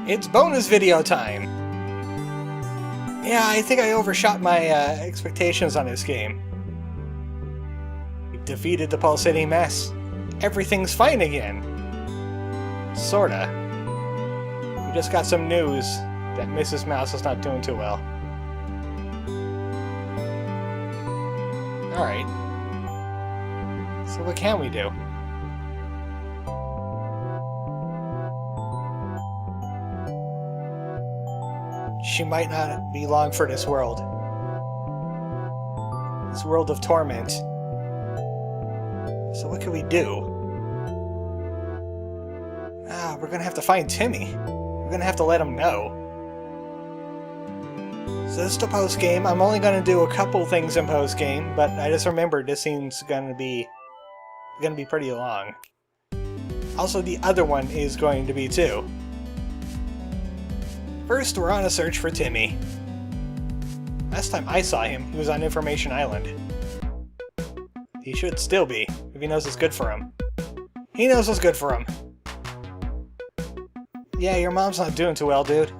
It's bonus video time! Yeah, I think I overshot my expectations on this game. We defeated the Pulsating mess. Everything's fine again. Sorta. We just got some news that Mrs. Mouse is not doing too well. Alright. So what can we do? She might not be long for this world. This world of torment. So what can we do? We're gonna have to find Timmy. We're gonna have to let him know. So this is the post-game. I'm only gonna do a couple things in post-game, but I just remembered this scene's gonna be pretty long. Also, the other one is going to be too. First, we're on a search for Timmy. Last time I saw him, he was on Information Island. He should still be, if he knows what's good for him. He knows what's good for him. Yeah, your mom's not doing too well, dude.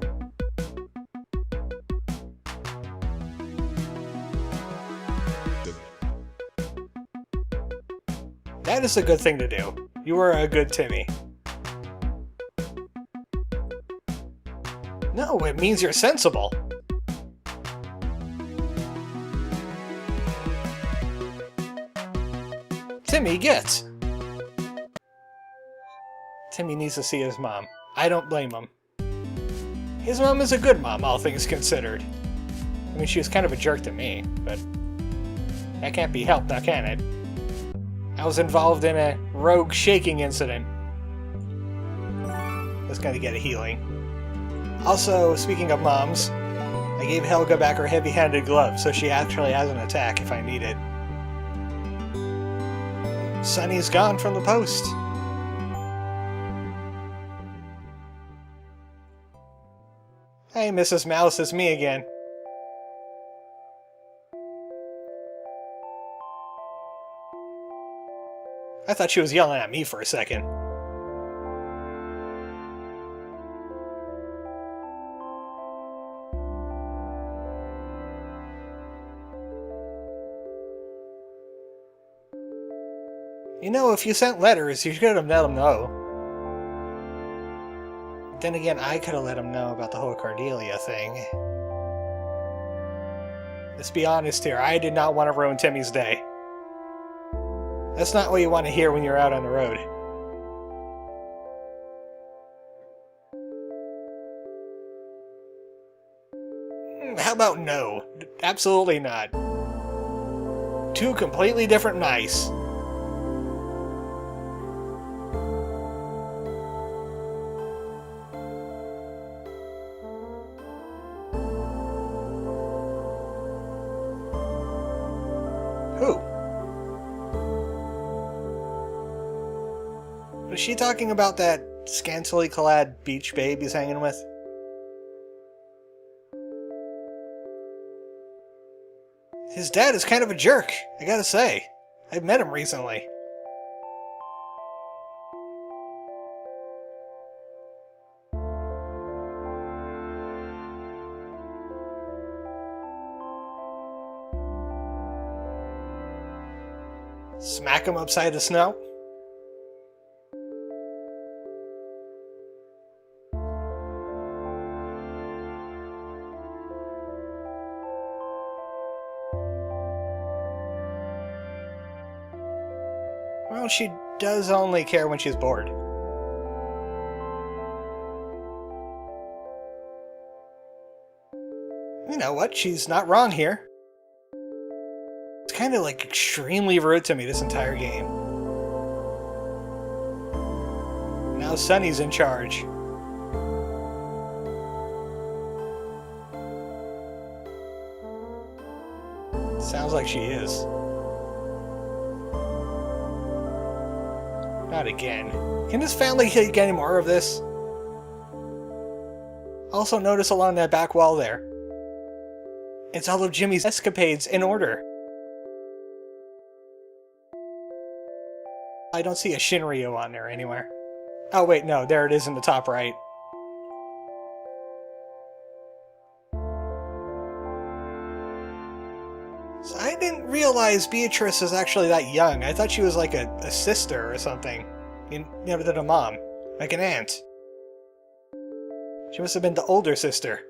That is a good thing to do. You are a good Timmy. No, it means you're sensible. Timmy gets. Timmy needs to see his mom. I don't blame him. His mom is a good mom, all things considered. I mean, she was kind of a jerk to me, but that can't be helped now, can it? I was involved in a rogue shaking incident. Just gotta get a healing. Also, speaking of moms, I gave Helga back her heavy-handed glove, so she actually has an attack if I need it. Sunny's gone from the post. Hey, Mrs. Mouse, it's me again. I thought she was yelling at me for a second. You know, if you sent letters, you should have let them know. Then again, I could have let him know about the whole Cordelia thing. Let's be honest here, I did not want to ruin Timmy's day. That's not what you want to hear when you're out on the road. How about no? Absolutely not. Two completely different mice. Who? Was she talking about that scantily clad beach babe he's hanging with? His dad is kind of a jerk, I gotta say. I've met him recently. Smack him upside the snout? Well, she does only care when she's bored. You know what? She's not wrong here. It's kind of like extremely rude to me this entire game. Now Sunny's in charge. Sounds like she is. Not again. Can this family get any more of this? Also notice along that back wall there. It's all of Jimmy's escapades in order. I don't see a Shinryu on there anywhere. Oh wait, no, there it is in the top right. realize Beatrice is actually that young. I thought she was like a sister or something. Never than a mom. Like an aunt. She must have been the older sister.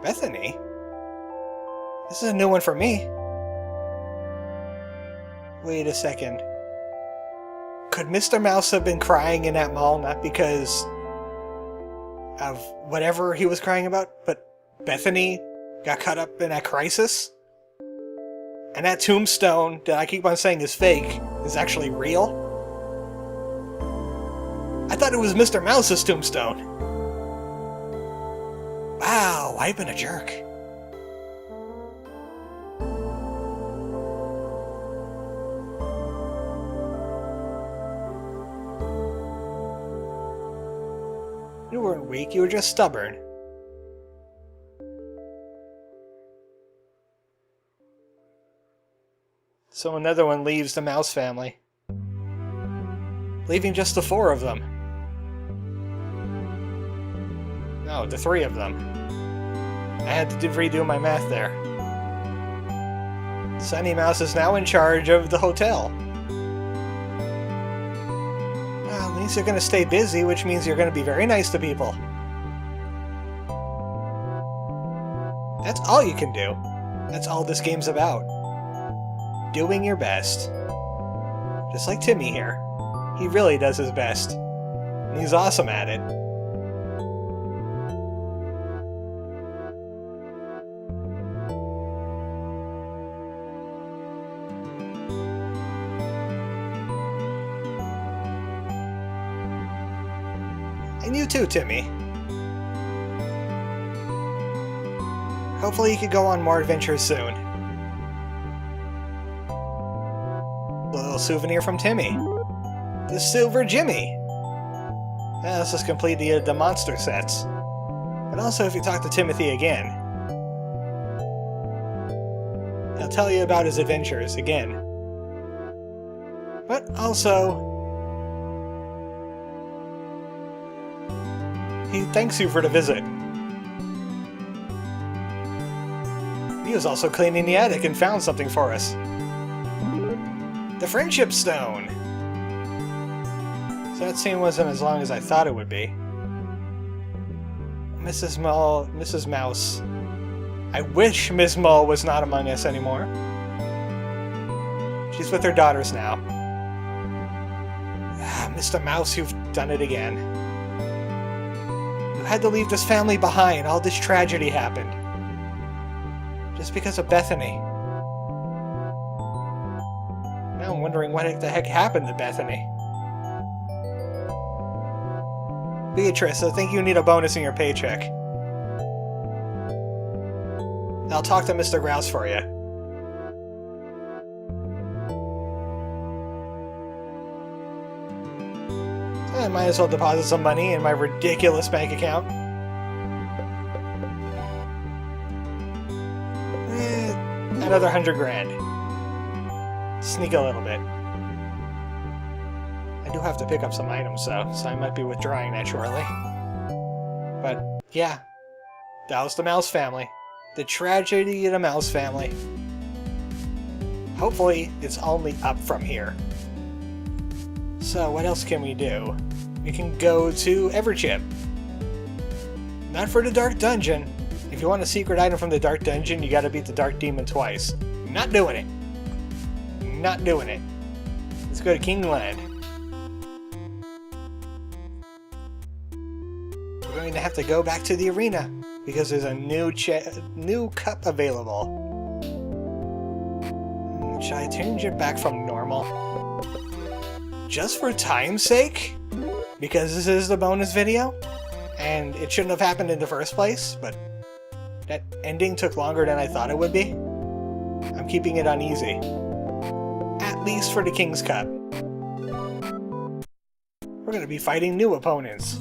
Bethany? This is a new one for me. Wait a second. Could Mr. Mouse have been crying in that mall not because of whatever he was crying about, but Bethany got caught up in that crisis? And that tombstone that I keep on saying is fake is actually real? I thought it was Mr. Mouse's tombstone. Wow, I've been a jerk. You weren't weak, you were just stubborn. So another one leaves the mouse family. Leaving just the 4 of them. No, the 3 of them. I had to redo my math there. Sunny Mouse is now in charge of the hotel. Well, at least you're going to stay busy, which means you're going to be very nice to people. That's all you can do. That's all this game's about. Doing your best. Just like Timmy here. He really does his best. And he's awesome at it. And you too, Timmy. Hopefully you could go on more adventures soon. A little souvenir from Timmy. The Silver Jimmy. Yeah, let's just complete the monster sets. But also if you talk to Timothy again, he'll tell you about his adventures again. But also, he thanks you for the visit. He was also cleaning the attic and found something for us. The Friendship Stone! So that scene wasn't as long as I thought it would be. Mrs. Mouse. I wish Miss Mull was not among us anymore. She's with her daughters now. Ah, Mr. Mouse, you've done it again. You had to leave this family behind. All this tragedy happened. Just because of Bethany. Now I'm wondering what the heck happened to Bethany. Beatrice, I think you need a bonus in your paycheck. I'll talk to Mr. Grouse for you. I might as well deposit some money in my ridiculous bank account. Another 100 grand. Sneak a little bit. I do have to pick up some items though, so I might be withdrawing that shortly. But yeah, that was the Mouse family. The tragedy of the Mouse family. Hopefully it's only up from here. So what else can we do? We can go to Everchip. Not for the Dark Dungeon. If you want a secret item from the Dark Dungeon, you gotta beat the Dark Demon twice. Not doing it. Not doing it. Let's go to Kingland. We're going to have to go back to the arena because there's a new cup available. Should I change it back from normal? Just for time's sake? Because this is the bonus video? And it shouldn't have happened in the first place, but that ending took longer than I thought it would be. I'm keeping it on easy. At least for the King's Cup. We're going to be fighting new opponents.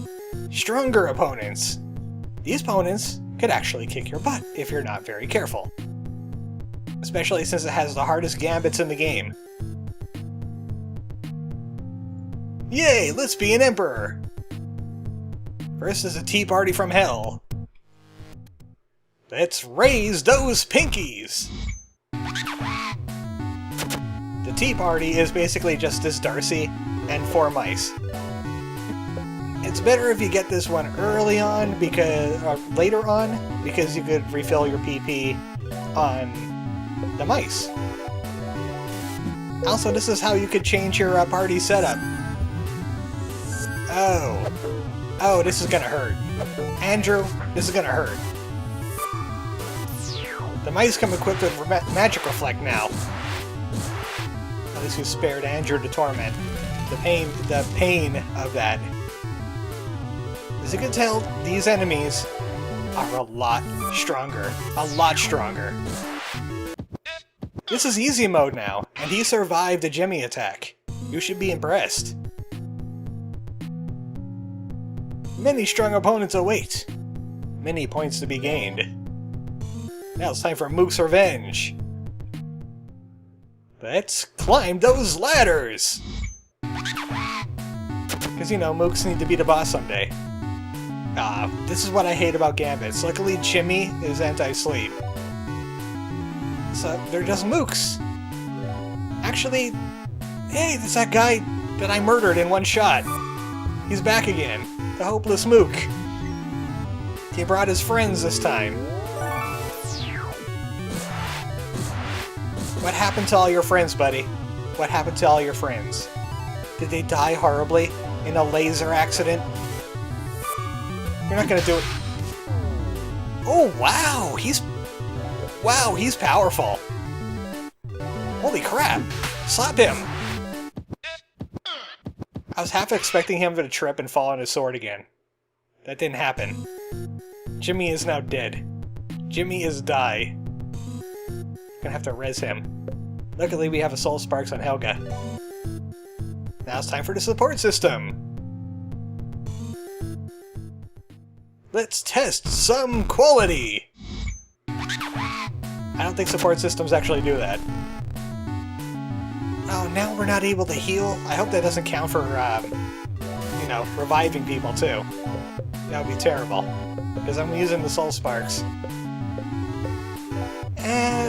Stronger opponents. These opponents could actually kick your butt if you're not very careful. Especially since it has the hardest gambits in the game. Yay, let's be an emperor! First is a tea party from hell. Let's raise those pinkies! The Tea Party is basically just this Darcy and 4 mice. It's better if you get this one early on, because later on, because you could refill your PP on the mice. Also, this is how you could change your party setup. Oh, this is gonna hurt. Andrew, this is gonna hurt. The mice come equipped with Magic Reflect now. At least you spared Andrew the torment. The pain of that. As you can tell, these enemies are a lot stronger. A lot stronger. This is easy mode now, and he survived a Jimmy attack. You should be impressed. Many strong opponents await. Many points to be gained. Now it's time for Mook's revenge. Let's climb those ladders! Because, you know, Mooks need to be the boss someday. This is what I hate about Gambits. Luckily, Jimmy is anti-sleep. So, they're just Mooks. Actually, hey, that's that guy that I murdered in one shot. He's back again. The hopeless Mook. He brought his friends this time. What happened to all your friends, buddy? What happened to all your friends? Did they die horribly in a laser accident? You're not gonna do it. Oh, wow! He's powerful. Holy crap! Slap him! I was half expecting him to trip and fall on his sword again. That didn't happen. Jimmy is now dead. Jimmy is die. Gonna have to res him. Luckily we have a Soul Sparks on Helga. Now it's time for the support system! Let's test some quality! I don't think support systems actually do that. Oh, now we're not able to heal? I hope that doesn't count for, you know, reviving people too. That would be terrible. Because I'm using the Soul Sparks.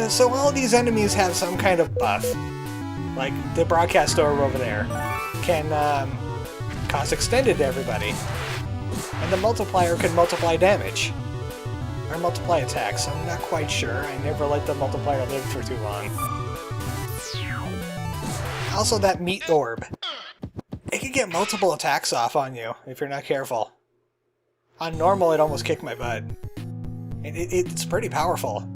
So all these enemies have some kind of buff. Like, the broadcast orb over there can cause extended to everybody. And the multiplier can multiply damage. Or multiply attacks, I'm not quite sure. I never let the multiplier live for too long. Also that meat orb. It can get multiple attacks off on you if you're not careful. On normal, it almost kicked my butt. It's pretty powerful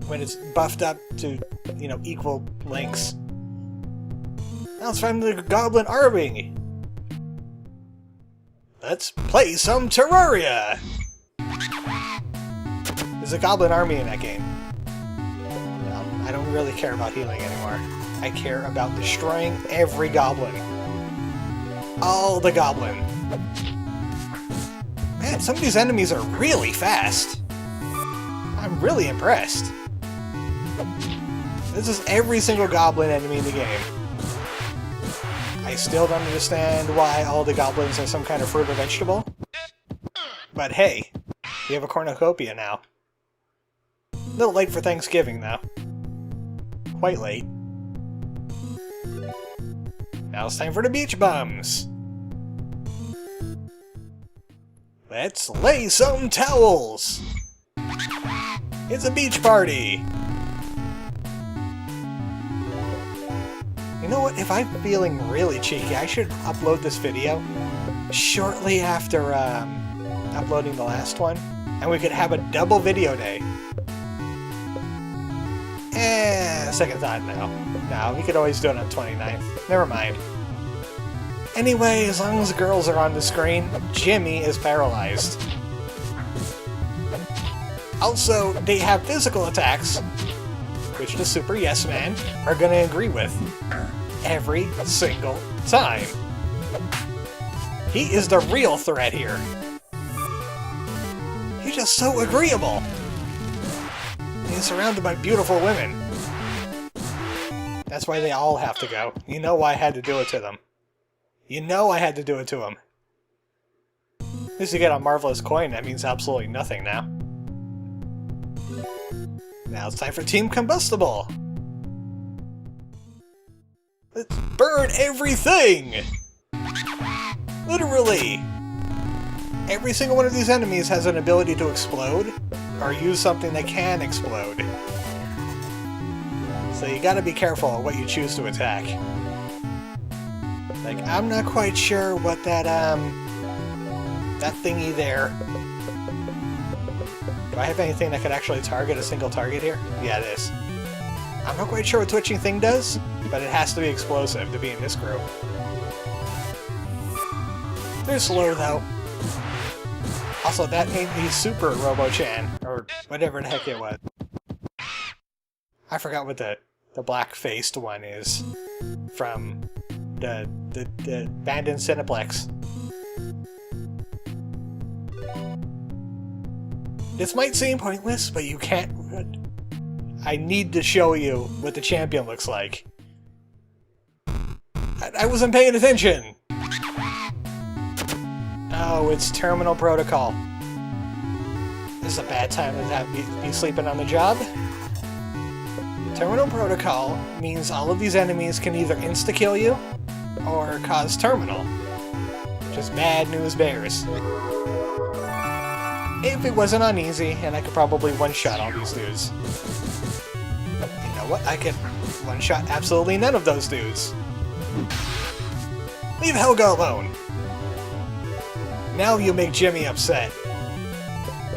when it's buffed up to, you know, equal lengths. Now it's time for the Goblin Army! Let's play some Terraria! There's a Goblin Army in that game. Well, I don't really care about healing anymore. I care about destroying every goblin. All the goblin. Man, some of these enemies are really fast. I'm really impressed. This is every single goblin enemy in the game. I still don't understand why all the goblins are some kind of fruit or vegetable. But hey, we have a cornucopia now. A little late for Thanksgiving, though. Quite late. Now it's time for the beach bums! Let's lay some towels! It's a beach party! You know what, if I'm feeling really cheeky, I should upload this video shortly after uploading the last one, and we could have a double video day. Second thought now. No, we could always do it on 29th. Never mind. Anyway, as long as the girls are on the screen, Jimmy is paralyzed. Also, they have physical attacks, which the Super Yes Man are gonna agree with every single time. He is the real threat here. He's just so agreeable. He's surrounded by beautiful women. That's why they all have to go. You know why I had to do it to them. You know I had to do it to them. At least you get a marvelous coin, that means absolutely nothing now. Now it's time for Team Combustible! Let's burn everything! Literally! Every single one of these enemies has an ability to explode, or use something that can explode. So you gotta be careful what you choose to attack. Like, I'm not quite sure what that thingy there... Do I have anything that could actually target a single target here? Yeah, it is. I'm not quite sure what Twitching Thing does, but it has to be explosive to be in this group. They're slow, though. Also, that made me Super Robo-chan, or whatever the heck it was. I forgot what the black-faced one is from the abandoned Cineplex. This might seem pointless, but you can't... I need to show you what the champion looks like. I wasn't paying attention! Oh, it's Terminal Protocol. This is a bad time to be sleeping on the job. Terminal Protocol means all of these enemies can either insta-kill you, or cause terminal. Just bad news bears. If it wasn't on easy, and I could probably one-shot all these dudes. You know what? I could one-shot absolutely none of those dudes. Leave Helga alone! Now you make Jimmy upset.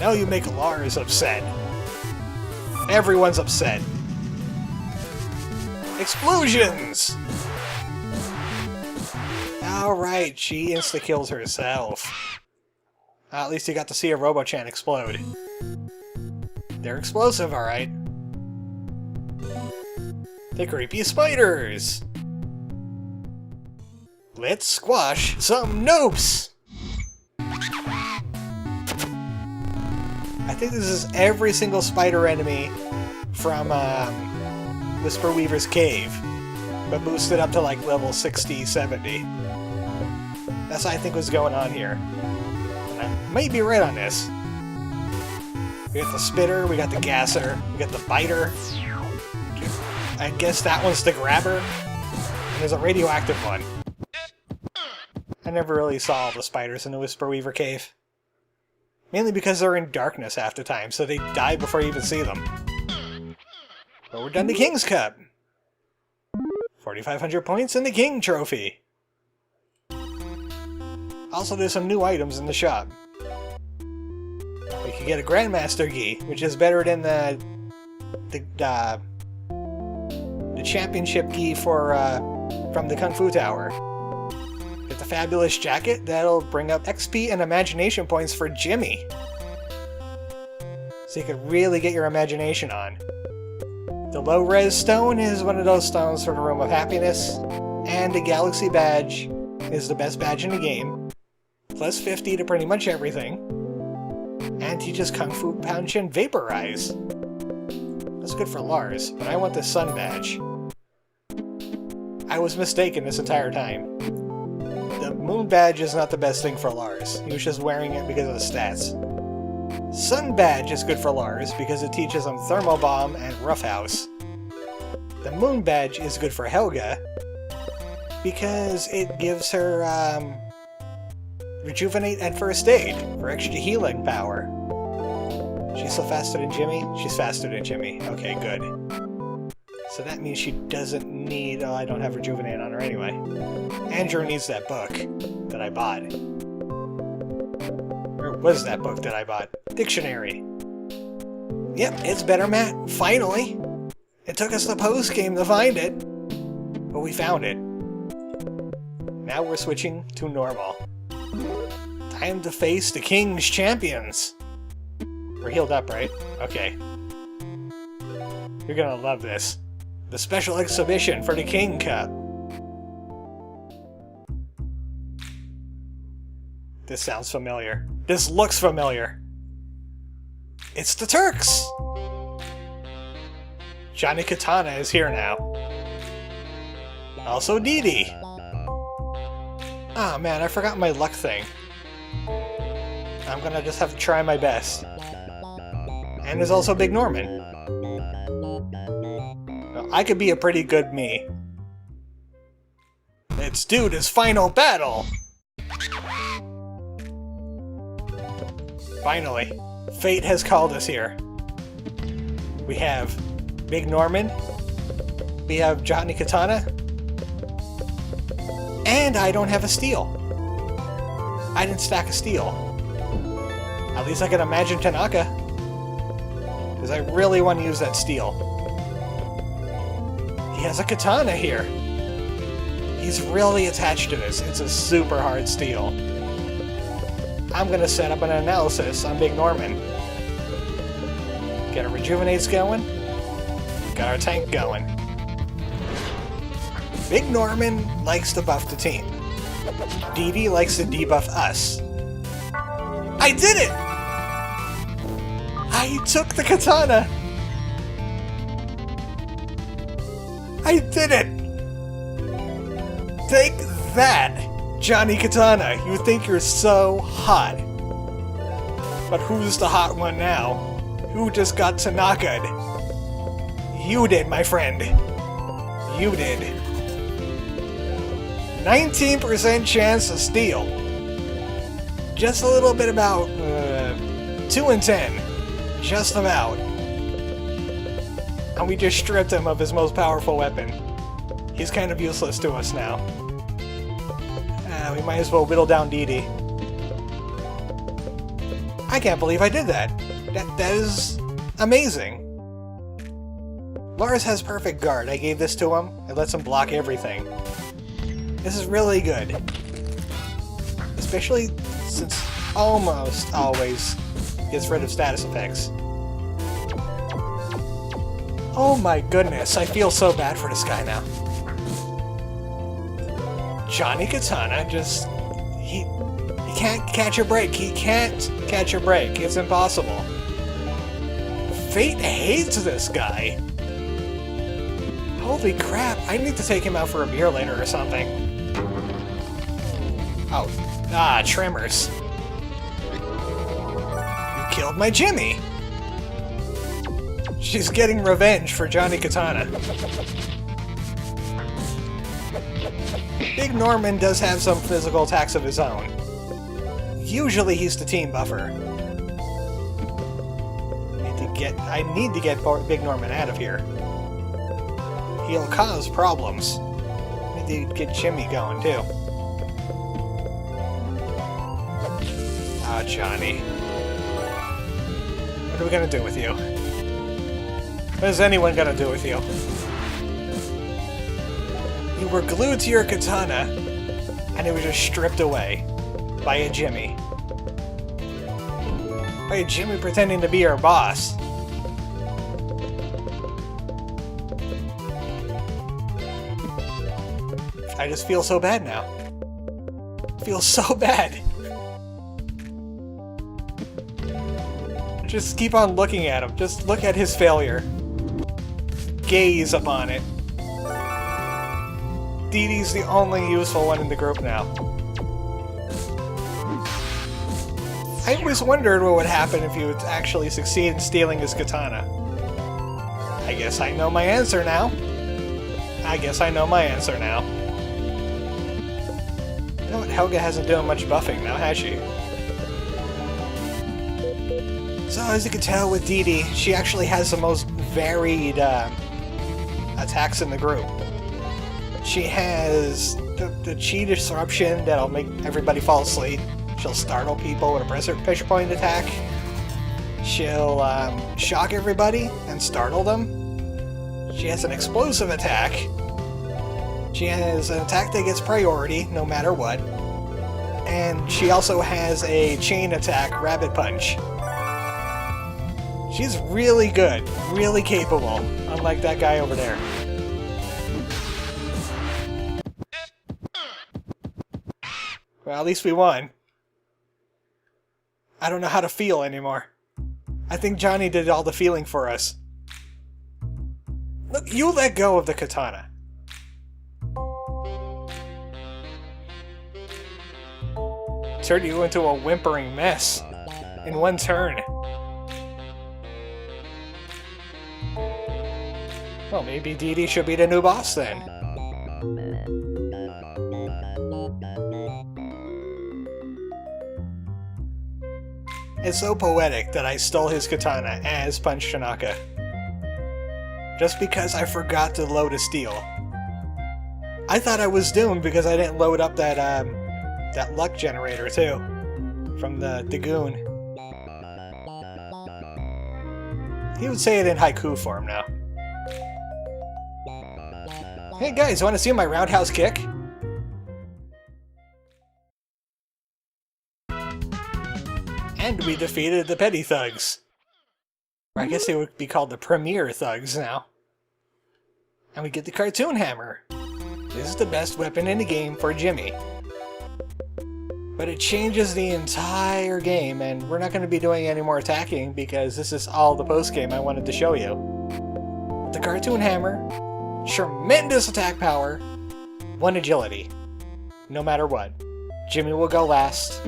Now you make Lars upset. Everyone's upset. Explosions! Alright, she insta-kills herself. At least you got to see a Robo-chan explode. They're explosive, alright. The creepy spiders! Let's squash some noobs! I think this is every single spider enemy from Whisper Weaver's Cave, but boosted up to like level 60, 70. That's what I think was going on here. And I might be right on this. We got the spitter, we got the gasser, we got the biter. I guess that one's the grabber. And there's a radioactive one. I never really saw all the spiders in the Whisper Weaver Cave. Mainly because they're in darkness half the time, so they die before you even see them. But we're done the King's Cup! 4,500 points and the King Trophy! Also, there's some new items in the shop. We can get a Grandmaster Gi, which is better than the Championship Gi for, from the Kung Fu Tower. Get the Fabulous Jacket, that'll bring up XP and Imagination points for Jimmy. So you can really get your imagination on. The Low-Res Stone is one of those stones for the Room of Happiness, and the Galaxy Badge is the best badge in the game. Plus 50 to pretty much everything. And teaches Kung Fu Punch and Vaporize. That's good for Lars, but I want the Sun Badge. I was mistaken this entire time. The Moon Badge is not the best thing for Lars. He was just wearing it because of the stats. Sun Badge is good for Lars because it teaches him Thermal Bomb and Roughhouse. The Moon Badge is good for Helga because it gives her Rejuvenate and First Aid for extra healing power. She's still faster than Jimmy? She's faster than Jimmy. Okay, good. So that means she doesn't need... Oh, I don't have Rejuvenate on her anyway. Andrew needs that book that I bought. Or was that book that I bought? Dictionary. Yep, it's better, Matt. Finally! It took us the post-game to find it. But we found it. Now we're switching to normal. Time to face the King's champions! We're healed up, right? Okay. You're gonna love this. The special exhibition for the King Cup. This sounds familiar. This looks familiar. It's the Turks! Johnny Katana is here now. Also Dee Dee. Ah, man, I forgot my luck thing. I'm gonna just have to try my best. And there's also Big Norman. I could be a pretty good me. Let's do this final battle! Finally, fate has called us here. We have Big Norman, we have Johnny Katana, and I don't have a steel. I didn't stack a steel. At least I can imagine Tanaka, because I really want to use that steel. He has a katana here. He's really attached to this. It's a super hard steel. I'm gonna set up an analysis on Big Norman. Get our rejuvenates going. Got our tank going. Big Norman likes to buff the team. Dee Dee likes to debuff us. I did it! I took the katana! I did it! Take that, Johnny Katana! You think you're so hot. But who's the hot one now? Who just got Tanaka'd? You did, my friend. You did. 19% chance to steal. Just a little bit about 2 in 10. Just about. And we just stripped him of his most powerful weapon. He's kind of useless to us now. We might as well whittle down Dee Dee. I can't believe I did that. That is amazing. Lars has perfect guard. I gave this to him. It lets him block everything. This is really good. Especially since almost always gets rid of status effects. Oh my goodness, I feel so bad for this guy now. Johnny Katana just... He can't catch a break. He can't catch a break. It's impossible. Fate hates this guy. Holy crap, I need to take him out for a beer later or something. Oh, Tremors. You killed my Jimmy! She's getting revenge for Johnny Katana. Big Norman does have some physical attacks of his own. Usually he's the team buffer. I need to get Big Norman out of here. He'll cause problems. I need to get Jimmy going too. Ah, Johnny. What are we gonna do with you? What is anyone gonna do with you? You were glued to your katana, and it was just stripped away by a Jimmy. By a Jimmy pretending to be our boss. I just feel so bad now. I feel so bad. Just keep on looking at him. Just look at his failure. Gaze upon it. Dee Dee's the only useful one in the group now. I always wondered what would happen if you would actually succeed in stealing his katana. I guess I know my answer now. I guess I know my answer now. You know what, Helga hasn't done much buffing now, has she? So as you can tell with Dee Dee, she actually has the most varied attacks in the group. She has the chi disruption that'll make everybody fall asleep. She'll startle people with a pressure point attack. She'll shock everybody and startle them. She has an explosive attack. She has an attack that gets priority no matter what. And she also has a chain attack, Rabbit Punch. She's really good, really capable, unlike that guy over there. Well, at least we won. I don't know how to feel anymore. I think Johnny did all the feeling for us. Look, you let go of the katana. Turned you into a whimpering mess in one turn. Well, maybe Dee Dee should be the new boss then. It's so poetic that I stole his katana as Punch Tanaka. Just because I forgot to load a steal. I thought I was doomed because I didn't load up that luck generator too. From the goon. He would say it in haiku form now. Hey guys, want to see my roundhouse kick? And we defeated the petty thugs. Or I guess they would be called the premier thugs now. And we get the cartoon hammer. This is the best weapon in the game for Jimmy. But it changes the entire game, and we're not going to be doing any more attacking because this is all the post-game I wanted to show you. The cartoon hammer, tremendous attack power, 1 agility. No matter what. Jimmy will go last.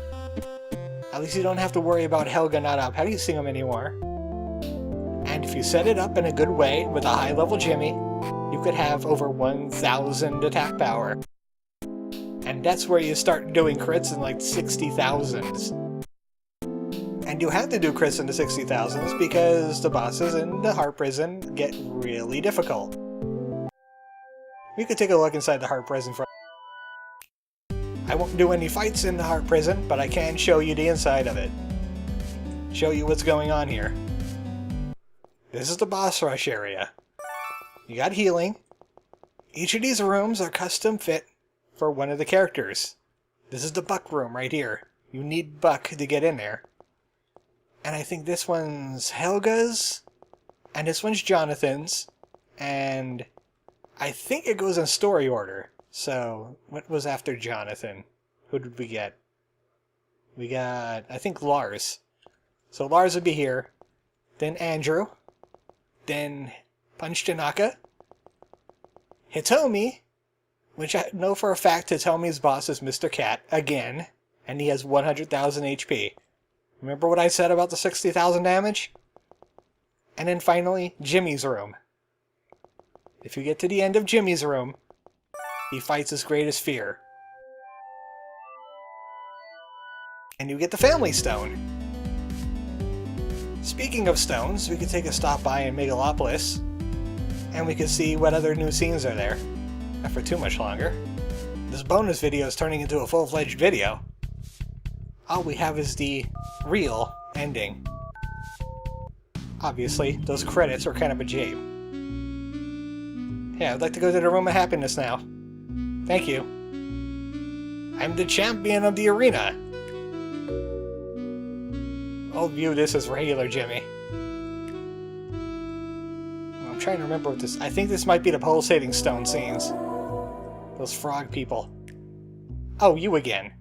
At least you don't have to worry about Helga not outpacing him anymore. And if you set it up in a good way with a high-level Jimmy, you could have over 1,000 attack power. And that's where you start doing crits in like 60,000s. And you have to do crits in the 60,000s because the bosses in the Heart Prison get really difficult. We could take a look inside the Heart Prison for. I won't do any fights in the Heart Prison, but I can show you the inside of it. Show you what's going on here. This is the boss rush area. You got healing. Each of these rooms are custom fit for one of the characters. This is the Buck room right here. You need Buck to get in there. And I think this one's Helga's, and this one's Jonathan's, and I think it goes in story order. So, what was after Jonathan? Who did we get? We got, I think, Lars. So Lars would be here. Then Andrew. Then Punch Tanaka. Hitomi, which I know for a fact Hitomi's boss is Mr. Cat, again. And he has 100,000 HP. Remember what I said about the 60,000 damage? And then finally, Jimmy's room. If you get to the end of Jimmy's room, he fights his greatest fear. And you get the Family Stone. Speaking of stones, we could take a stop by in Megalopolis, and we could see what other new scenes are there. Not for too much longer. This bonus video is turning into a full-fledged video. All we have is the real ending. Obviously, those credits are kind of a jape. Yeah, I'd like to go to the Room of Happiness now. Thank you. I'm the champion of the arena. I'll view this as regular Jimmy. I'm trying to remember what this. I think this might be the pulsating stone scenes. Those frog people. Oh, you again.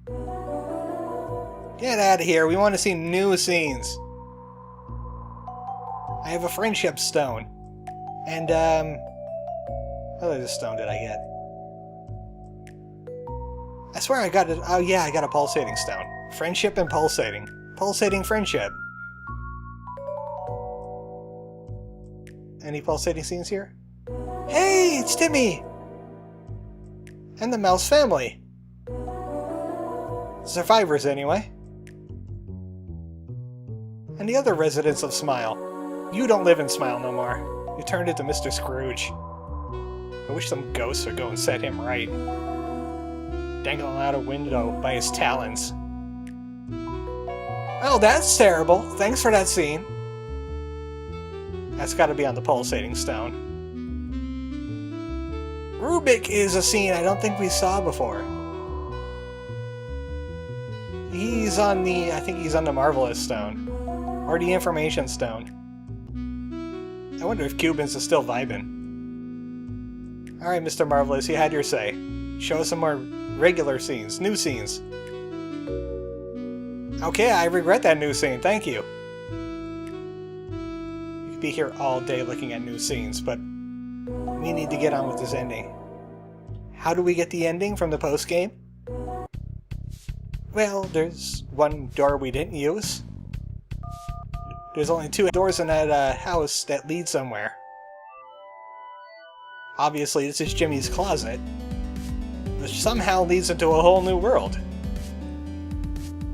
Get out of here. We want to see new scenes. I have a friendship stone. And, what other stone did I get? I swear I got it. Oh yeah, I got a pulsating stone. Friendship and pulsating. Pulsating friendship. Any pulsating scenes here? Hey, it's Timmy! And the Mouse family. Survivors, anyway. And the other residents of Smile. You don't live in Smile no more. You turned into Mr. Scrooge. I wish some ghosts would go and set him right. Dangling out a window by his talons. Oh, that's terrible. Thanks for that scene. That's gotta be on the pulsating stone. Rubik is a scene I don't think we saw before. He's on the, I think he's on the Marvelous Stone. Or the Information Stone. I wonder if Cubans are still vibing. Alright, Mr. Marvelous, you had your say. Show us some more regular scenes, new scenes. Okay, I regret that new scene, thank you. You could be here all day looking at new scenes, but we need to get on with this ending. How do we get the ending from the post-game? Well, there's one door we didn't use. There's only 2 doors in that house that lead somewhere. Obviously, this is Jimmy's closet, which somehow leads into a whole new world.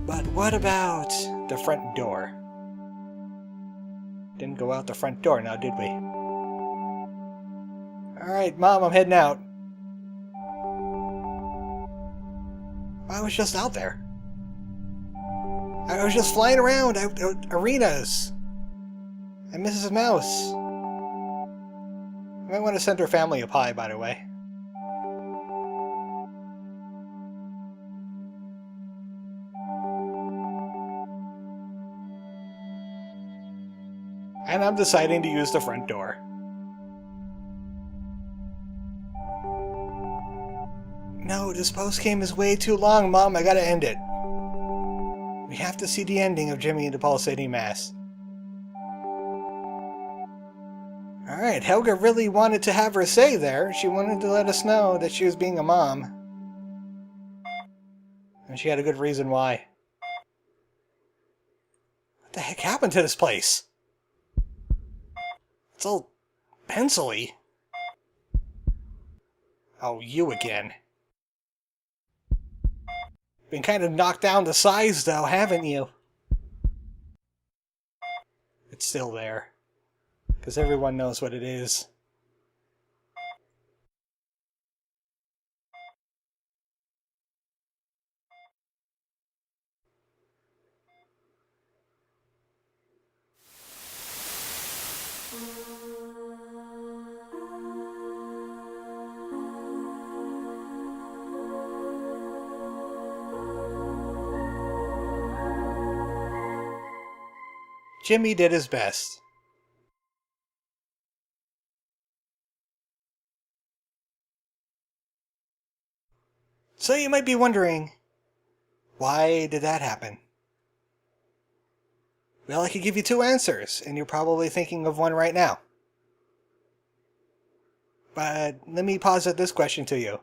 But what about the front door? Didn't go out the front door now, did we? Alright, Mom, I'm heading out. I was just out there. I was just flying around arenas. And Mrs. Mouse. I might want to send her family a pie, by the way. And I'm deciding to use the front door. No, this postgame is way too long, Mom. I gotta end it. We have to see the ending of Jimmy and the Pulsating Mass. Alright, Helga really wanted to have her say there. She wanted to let us know that she was being a mom. And she had a good reason why. What the heck happened to this place? It's all pencil-y. Oh, you again. Been kind of knocked down to size, though, haven't you? It's still there. Because everyone knows what it is. Jimmy did his best. So you might be wondering, why did that happen? Well, I could give you two answers, and you're probably thinking of one right now. But let me posit this question to you.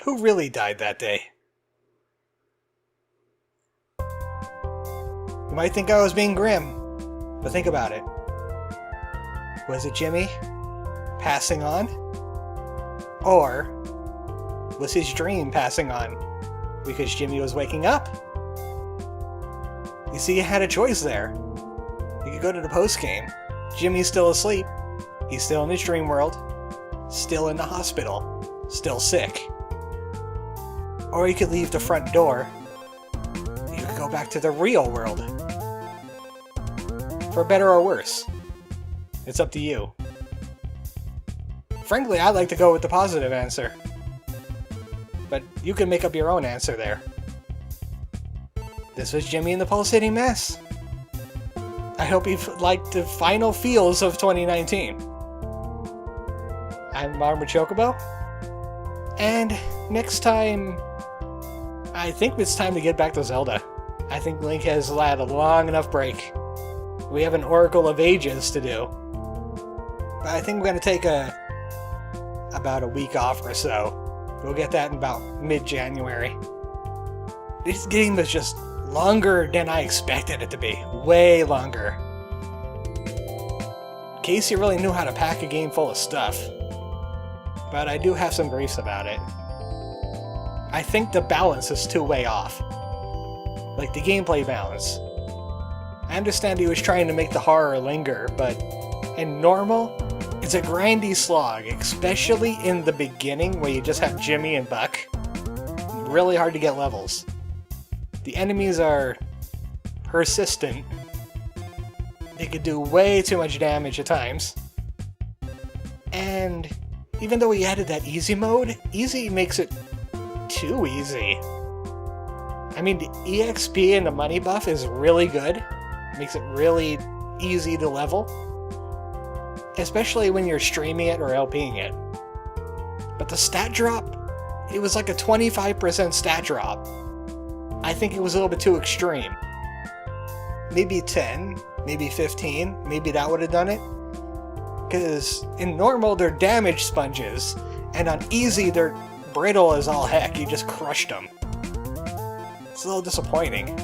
Who really died that day? You might think I was being grim, but think about it. Was it Jimmy passing on? Or was his dream passing on because Jimmy was waking up? You see, you had a choice there. You could go to the postgame. Jimmy's still asleep. He's still in his dream world. Still in the hospital. Still sick. Or you could leave the front door. You could go back to the real world. For better or worse. It's up to you. Frankly, I'd like to go with the positive answer. But you can make up your own answer there. This was Jimmy and the Pulsating Mass. I hope you've liked the final feels of 2019. I'm ArmoredChocobo. And next time, I think it's time to get back to Zelda. I think Link has had a long enough break. We have an Oracle of Ages to do. But I think we're going to take about a week off or so. We'll get that in about mid-January. This game is just longer than I expected it to be. Way longer. Casey really knew how to pack a game full of stuff. But I do have some griefs about it. I think the balance is too way off. Like the gameplay balance. I understand he was trying to make the horror linger, but in normal, it's a grindy slog, especially in the beginning where you just have Jimmy and Buck. Really hard to get levels. The enemies are persistent. They could do way too much damage at times. And even though we added that easy mode, easy makes it too easy. I mean, the EXP and the money buff is really good. Makes it really easy to level. Especially when you're streaming it or LPing it. But the stat drop, it was like a 25% stat drop. I think it was a little bit too extreme. Maybe 10, maybe 15, maybe that would have done it. Because in normal, they're damage sponges, and on easy, they're brittle as all heck. You just crushed them. It's a little disappointing.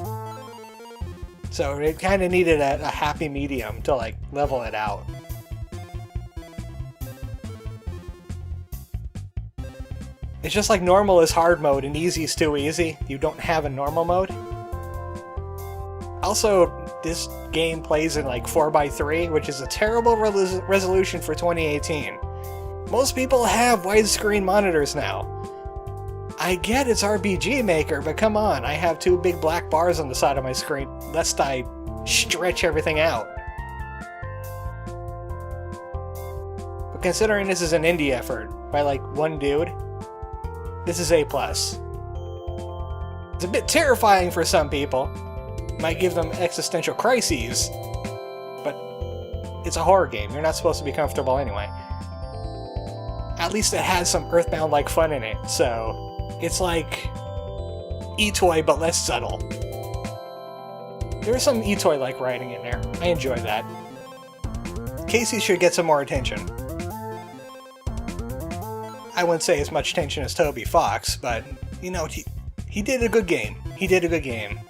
So it kind of needed a happy medium to like level it out. It's just like normal is hard mode and easy is too easy. You don't have a normal mode. Also, this game plays in like 4:3, which is a terrible resolution for 2018. Most people have widescreen monitors now. I get it's RPG Maker, but come on, I have 2 big black bars on the side of my screen, lest I stretch everything out. But considering this is an indie effort by like one dude, this is A+. It's a bit terrifying for some people. Might give them existential crises, but it's a horror game. You're not supposed to be comfortable anyway. At least it has some Earthbound-like fun in it, so it's like E-Toy but less subtle. There's some E-Toy-like writing in there. I enjoy that. Casey should get some more attention. I wouldn't say as much attention as Toby Fox, but, you know, he did a good game. He did a good game.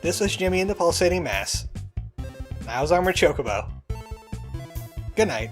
This was Jimmy and the Pulsating Mass. I was ArmoredChocobo. Good night.